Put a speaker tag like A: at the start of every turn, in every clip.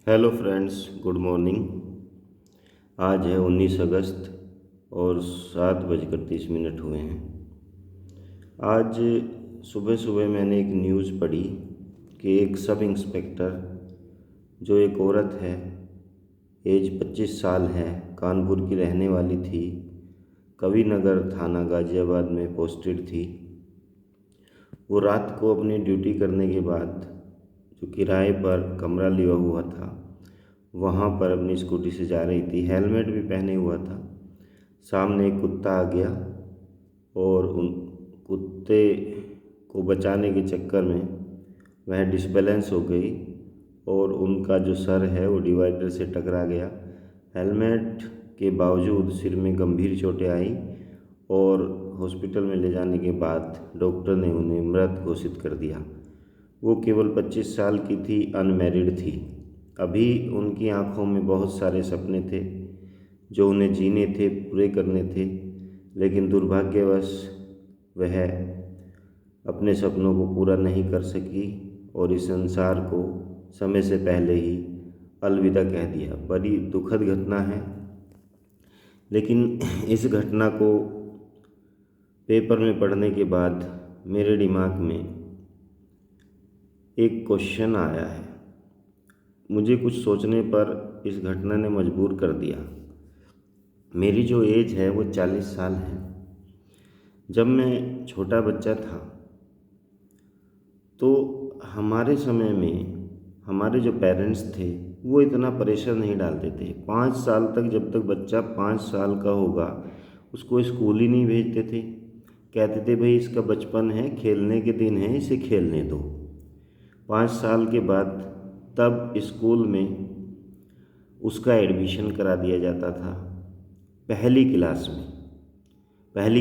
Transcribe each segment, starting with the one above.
A: Hello friends, good morning. आज है 19 अगस्त और 7:30 हुए हैं। आज सुबह सुबह मैंने एक न्यूज़ पढ़ी कि एक सब इंस्पेक्टर, जो एक औरत है, एज 25 साल है, कानपुर की रहने वाली थी, कविनगर थाना गाज़ियाबाद में पोस्टेड थी। वो रात को अपनी ड्यूटी करने के बाद जो किराए पर कमरा लिया हुआ था वहाँ पर अपनी स्कूटी से जा रही थी। हेलमेट भी पहने हुआ था। सामने एक कुत्ता आ गया और उन कुत्ते को बचाने के चक्कर में वह डिसबैलेंस हो गई और उनका जो सर है वो डिवाइडर से टकरा गया। हेलमेट के बावजूद सिर में गंभीर चोटें आई और हॉस्पिटल में ले जाने के बाद डॉक्टर ने उन्हें मृत घोषित कर दिया। वो केवल 25 साल की थी, अनमैरिड थी। अभी उनकी आंखों में बहुत सारे सपने थे जो उन्हें जीने थे, पूरे करने थे, लेकिन दुर्भाग्यवश वह अपने सपनों को पूरा नहीं कर सकी और इस संसार को समय से पहले ही अलविदा कह दिया। बड़ी दुखद घटना है, लेकिन इस घटना को पेपर में पढ़ने के बाद मेरे दिमाग में एक क्वेश्चन आया है। मुझे कुछ सोचने पर इस घटना ने मजबूर कर दिया। मेरी जो एज है वो 40 साल है। जब मैं छोटा बच्चा था तो हमारे समय में हमारे जो पेरेंट्स थे वो इतना प्रेशर नहीं डालते थे। 5 साल तक, जब तक बच्चा 5 साल का होगा, उसको स्कूल ही नहीं भेजते थे। कहते थे भाई इसका बचपन है, खेलने के दिन है, इसे खेलने दो। 5 साल के बाद तब स्कूल में उसका एडमिशन करा दिया जाता था। पहली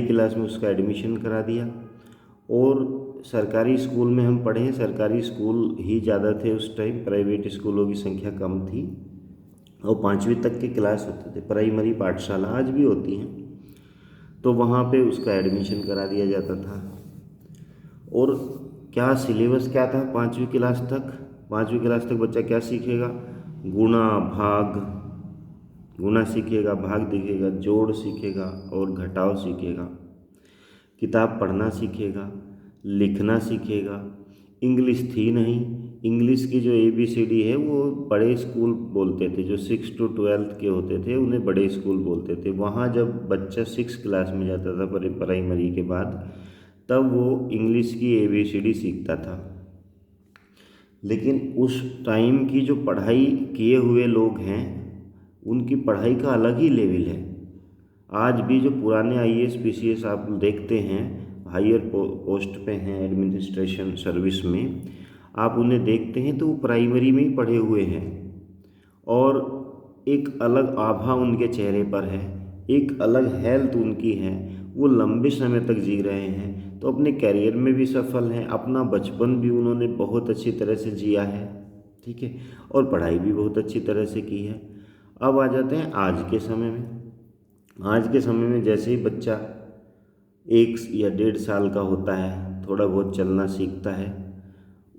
A: क्लास में उसका एडमिशन करा दिया। और सरकारी स्कूल में हम पढ़े, सरकारी स्कूल ही ज़्यादा थे उस टाइम, प्राइवेट स्कूलों की संख्या कम थी और 5वीं तक के क्लास होते थे। प्राइमरी पाठशाला आज भी होती हैं, तो वहाँ पे उसका एडमिशन करा दिया जाता था। और क्या सिलेबस क्या था 5वीं क्लास तक? 5वीं क्लास तक बच्चा क्या सीखेगा? गुणा भाग, गुणा सीखेगा, भाग दिखेगा, जोड़ सीखेगा और घटाव सीखेगा। किताब पढ़ना सीखेगा, लिखना सीखेगा। इंग्लिश थी नहीं। इंग्लिश की जो ABCD है वो बड़े स्कूल बोलते थे, जो 6 to 12 के होते थे उन्हें बड़े स्कूल बोलते थे। वहाँ जब बच्चा 6 क्लास में जाता था प्राइमरी के बाद, तब वो इंग्लिश की ABCD सीखता था। लेकिन उस टाइम की जो पढ़ाई किए हुए लोग हैं उनकी पढ़ाई का अलग ही लेवल है। आज भी जो पुराने IAS PCS आप देखते हैं, हायर पोस्ट पे हैं एडमिनिस्ट्रेशन सर्विस में, आप उन्हें देखते हैं तो वो प्राइमरी में ही पढ़े हुए हैं और एक अलग आभा उनके चेहरे पर है, एक अलग हेल्थ उनकी है। वो लंबे समय तक जी रहे हैं, तो अपने करियर में भी सफल हैं, अपना बचपन भी उन्होंने बहुत अच्छी तरह से जिया है, ठीक है, और पढ़ाई भी बहुत अच्छी तरह से की है। अब आ जाते हैं आज के समय में। आज के समय में जैसे ही बच्चा 1 या 1.5 साल का होता है, थोड़ा बहुत चलना सीखता है,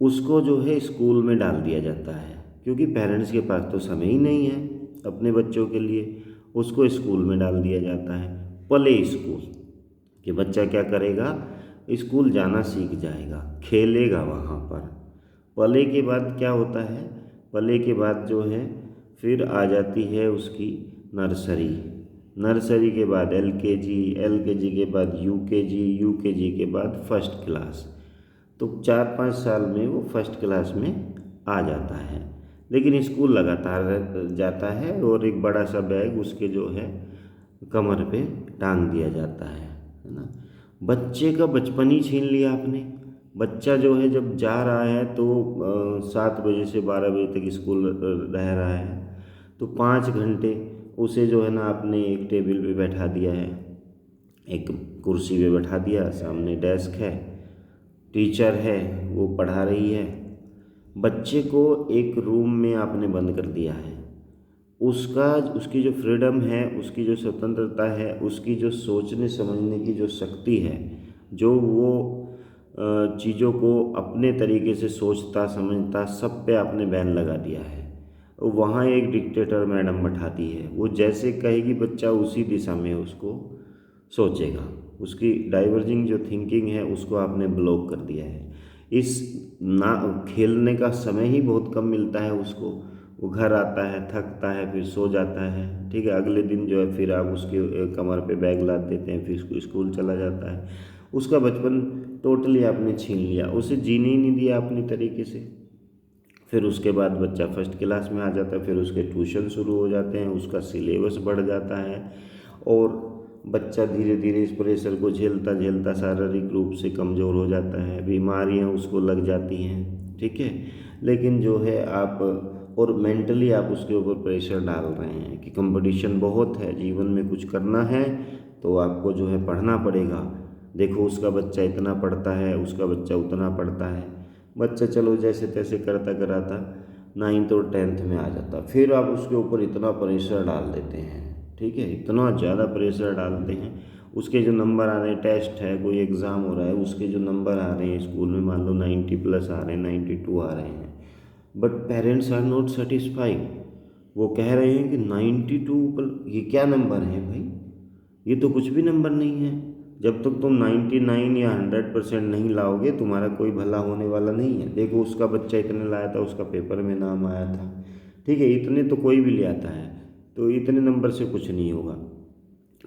A: उसको जो है स्कूल में डाल दिया जाता है, क्योंकि पेरेंट्स के पास तो समय ही नहीं है अपने बच्चों के लिए। उसको स्कूल में डाल दिया जाता है, प्ले स्कूल, कि बच्चा क्या करेगा, स्कूल जाना सीख जाएगा, खेलेगा वहाँ पर। प्ले के बाद क्या होता है? प्ले के बाद जो है फिर आ जाती है उसकी नर्सरी। नर्सरी के बाद LKG, LKG के बाद UKG, UKG के बाद फर्स्ट क्लास। तो 4-5 साल में वो फर्स्ट क्लास में आ जाता है। लेकिन स्कूल लगातार जाता है और एक बड़ा सा बैग उसके जो है कमर पे टांग दिया जाता है ना। बच्चे का बचपन ही छीन लिया आपने। बच्चा जो है जब जा रहा है तो 7 बजे से 12 बजे तक स्कूल रह रहा है, तो 5 घंटे उसे जो है ना आपने एक टेबल पे बैठा दिया है, एक कुर्सी पे बैठा दिया, सामने डेस्क है, टीचर है, वो पढ़ा रही है। बच्चे को एक रूम में आपने बंद कर दिया है। उसकी जो फ्रीडम है, उसकी जो स्वतंत्रता है, उसकी जो सोचने समझने की जो शक्ति है, जो वो चीज़ों को अपने तरीके से सोचता समझता, सब पे आपने बैन लगा दिया है। वहाँ एक डिक्टेटर मैडम बैठाती है, वो जैसे कहेगी बच्चा उसी दिशा में उसको सोचेगा। उसकी डाइवर्जिंग जो थिंकिंग है उसको आपने ब्लॉक कर दिया है। इस ना खेलने का समय ही बहुत कम मिलता है उसको। वो घर आता है, थकता है, फिर सो जाता है। ठीक है, अगले दिन जो है फिर आप उसके कमर पे बैग लाद देते हैं, फिर स्कूल चला जाता है। उसका बचपन टोटली आपने छीन लिया, उसे जीने ही नहीं दिया अपनी तरीके से। फिर उसके बाद बच्चा फर्स्ट क्लास में आ जाता है, फिर उसके ट्यूशन शुरू हो जाते हैं, उसका सिलेबस बढ़ जाता है और बच्चा धीरे धीरे इस प्रेशर को झेलता झेलता शारीरिक रूप से कमज़ोर हो जाता है, बीमारियां उसको लग जाती हैं। ठीक है, लेकिन जो है आप और मेंटली आप उसके ऊपर प्रेशर डाल रहे हैं कि कंपटीशन बहुत है, जीवन में कुछ करना है तो आपको जो है पढ़ना पड़ेगा। देखो उसका बच्चा इतना पढ़ता है, उसका बच्चा उतना पढ़ता है। बच्चा चलो जैसे तैसे करता कराता 9th और 10th में आ जाता, फिर आप उसके ऊपर इतना प्रेशर डाल देते हैं। ठीक है, इतना ज़्यादा प्रेशर डालते हैं। उसके जो नंबर आ रहे हैं, टेस्ट है, कोई एग्ज़ाम हो रहा है, उसके जो नंबर आ रहे हैं स्कूल में, मान लो 90+ आ रहे हैं, 92 आ रहे हैं, but parents are not satisfied. वो कह रहे हैं कि 92 पर ये क्या नंबर है भाई, ये तो कुछ भी नंबर नहीं है। जब तक तुम 99 या 100% नहीं लाओगे तुम्हारा कोई भला होने वाला नहीं है। देखो उसका बच्चा इतने लाया था, उसका पेपर में नाम आया था। ठीक है, इतने तो कोई भी ले आता है, तो इतने नंबर से कुछ नहीं होगा।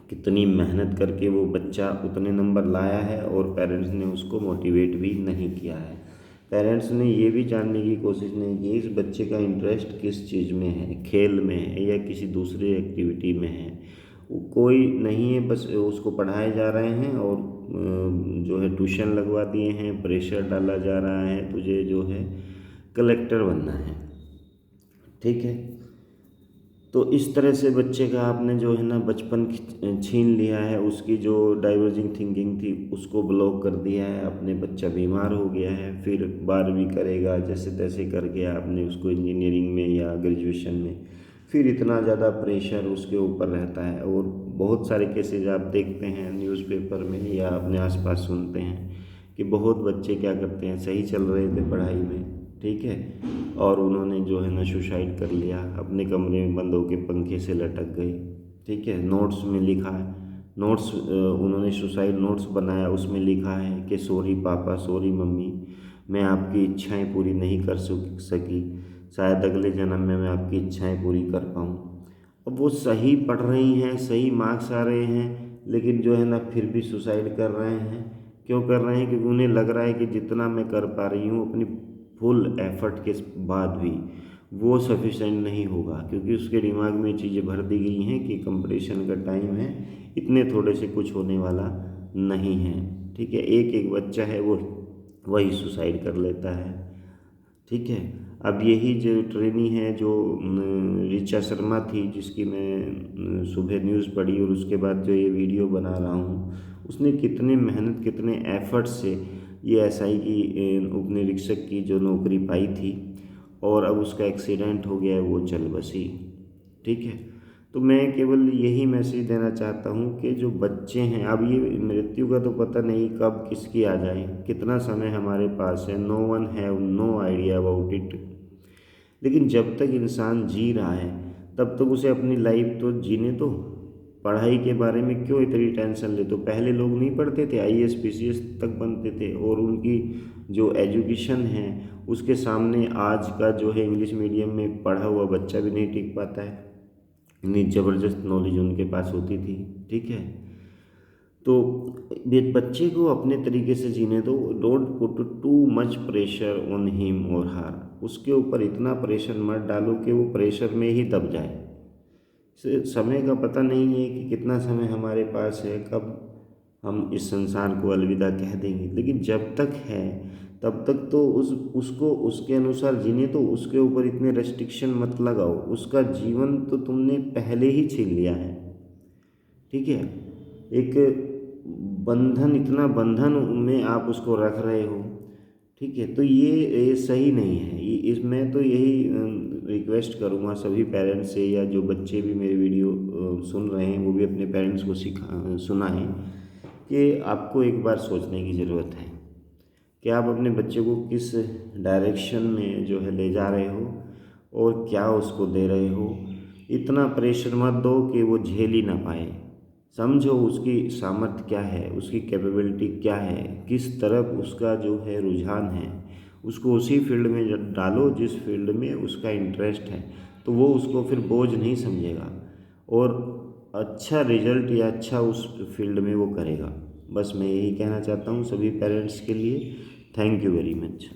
A: कितनी मेहनत करके वो बच्चा उतने नंबर लाया है और पेरेंट्स ने उसको मोटिवेट भी नहीं किया है। पेरेंट्स ने ये भी जानने की कोशिश नहीं की इस बच्चे का इंटरेस्ट किस चीज़ में है, खेल में है या किसी दूसरी एक्टिविटी में है। कोई नहीं है, बस उसको पढ़ाए जा रहे हैं और जो है ट्यूशन लगवा दिए हैं, प्रेशर डाला जा रहा है, तुझे जो है कलेक्टर बनना है। ठीक है, तो इस तरह से बच्चे का आपने जो है ना बचपन छीन लिया है, उसकी जो डाइवर्जिंग थिंकिंग थी उसको ब्लॉक कर दिया है। अपने बच्चा बीमार हो गया है, फिर 12वीं करेगा जैसे तैसे करके आपने उसको इंजीनियरिंग में या ग्रेजुएशन में, फिर इतना ज़्यादा प्रेशर उसके ऊपर रहता है। और बहुत सारे केसेज आप देखते हैं न्यूज़पेपर में या अपने आसपास सुनते हैं कि बहुत बच्चे क्या करते हैं, सही चल रहे थे पढ़ाई में, ठीक है, और उन्होंने जो है ना सुसाइड कर लिया, अपने कमरे में बंद होकर पंखे से लटक गए। ठीक है, नोट्स में लिखा है, नोट्स उन्होंने सुसाइड नोट्स बनाया, उसमें लिखा है कि सॉरी पापा, सॉरी मम्मी, मैं आपकी इच्छाएं पूरी नहीं कर सकी, शायद अगले जन्म में मैं आपकी इच्छाएं पूरी कर पाऊँ। अब वो सही पढ़ रही हैं, सही मार्क्स आ रहे हैं, लेकिन जो है ना फिर भी सुसाइड कर रहे हैं। क्यों कर रहे हैं? क्योंकि उन्हें लग रहा है कि जितना मैं कर पा रही हूँ अपनी फुल एफर्ट के बाद भी वो सफिशेंट नहीं होगा, क्योंकि उसके दिमाग में चीज़ें भर दी गई हैं कि कंपटीशन का टाइम है, इतने थोड़े से कुछ होने वाला नहीं है। ठीक है, एक एक बच्चा है वो वही सुसाइड कर लेता है। ठीक है, अब यही जो ट्रेनी है जो ऋचा शर्मा थी, जिसकी मैं सुबह न्यूज़ पढ़ी और उसके बाद जो ये वीडियो बना रहा हूँ, उसने कितने मेहनत कितने एफर्ट से ये एसआई की उपनिरीक्षक की जो नौकरी पाई थी, और अब उसका एक्सीडेंट हो गया है, वो चल बसी। ठीक है, तो मैं केवल यही मैसेज देना चाहता हूँ कि जो बच्चे हैं, अब ये मृत्यु का तो पता नहीं कब किसकी आ जाए, कितना समय हमारे पास है, no one have no idea about it. लेकिन जब तक इंसान जी रहा है तब तक उसे अपनी लाइफ तो जीने दो। पढ़ाई के बारे में क्यों इतनी टेंशन ले? तो पहले लोग नहीं पढ़ते थे, आईएएस पीसीएस तक बनते थे, और उनकी जो एजुकेशन है उसके सामने आज का जो है इंग्लिश मीडियम में पढ़ा हुआ बच्चा भी नहीं टिक पाता है। इतनी ज़बरदस्त नॉलेज उनके पास होती थी। ठीक है, तो बच्चे को अपने तरीके से जीने दो। Don't put too much pressure on him और हर, उसके ऊपर इतना प्रेशर मत डालो कि वो प्रेशर में ही दब जाए। समय का पता नहीं है कि कितना समय हमारे पास है, कब हम इस संसार को अलविदा कह देंगे, लेकिन जब तक है तब तक तो उसको उसके अनुसार जीने दो। उसके ऊपर इतने रेस्ट्रिक्शन मत लगाओ, उसका जीवन तो तुमने पहले ही छीन लिया है। ठीक है, एक बंधन, इतना बंधन में आप उसको रख रहे हो। ठीक है, तो ये सही नहीं है। मैं तो यही रिक्वेस्ट करूँगा सभी पेरेंट्स से, या जो बच्चे भी मेरे वीडियो सुन रहे हैं वो भी अपने पेरेंट्स को सुनाएं कि आपको एक बार सोचने की ज़रूरत है कि आप अपने बच्चे को किस डायरेक्शन में जो है ले जा रहे हो। और क्या उसको दे रहे हो। इतना प्रेशर मत दो कि वो झेल ही ना पाए। समझो उसकी सामर्थ्य क्या है, उसकी कैपेबिलिटी क्या है, किस तरफ उसका जो है रुझान है, उसको उसी फील्ड में डालो जिस फील्ड में उसका इंटरेस्ट है। तो वो उसको फिर बोझ नहीं समझेगा और अच्छा रिजल्ट या अच्छा उस फील्ड में वो करेगा। बस मैं यही कहना चाहता हूँ सभी पेरेंट्स के लिए। Thank you very much.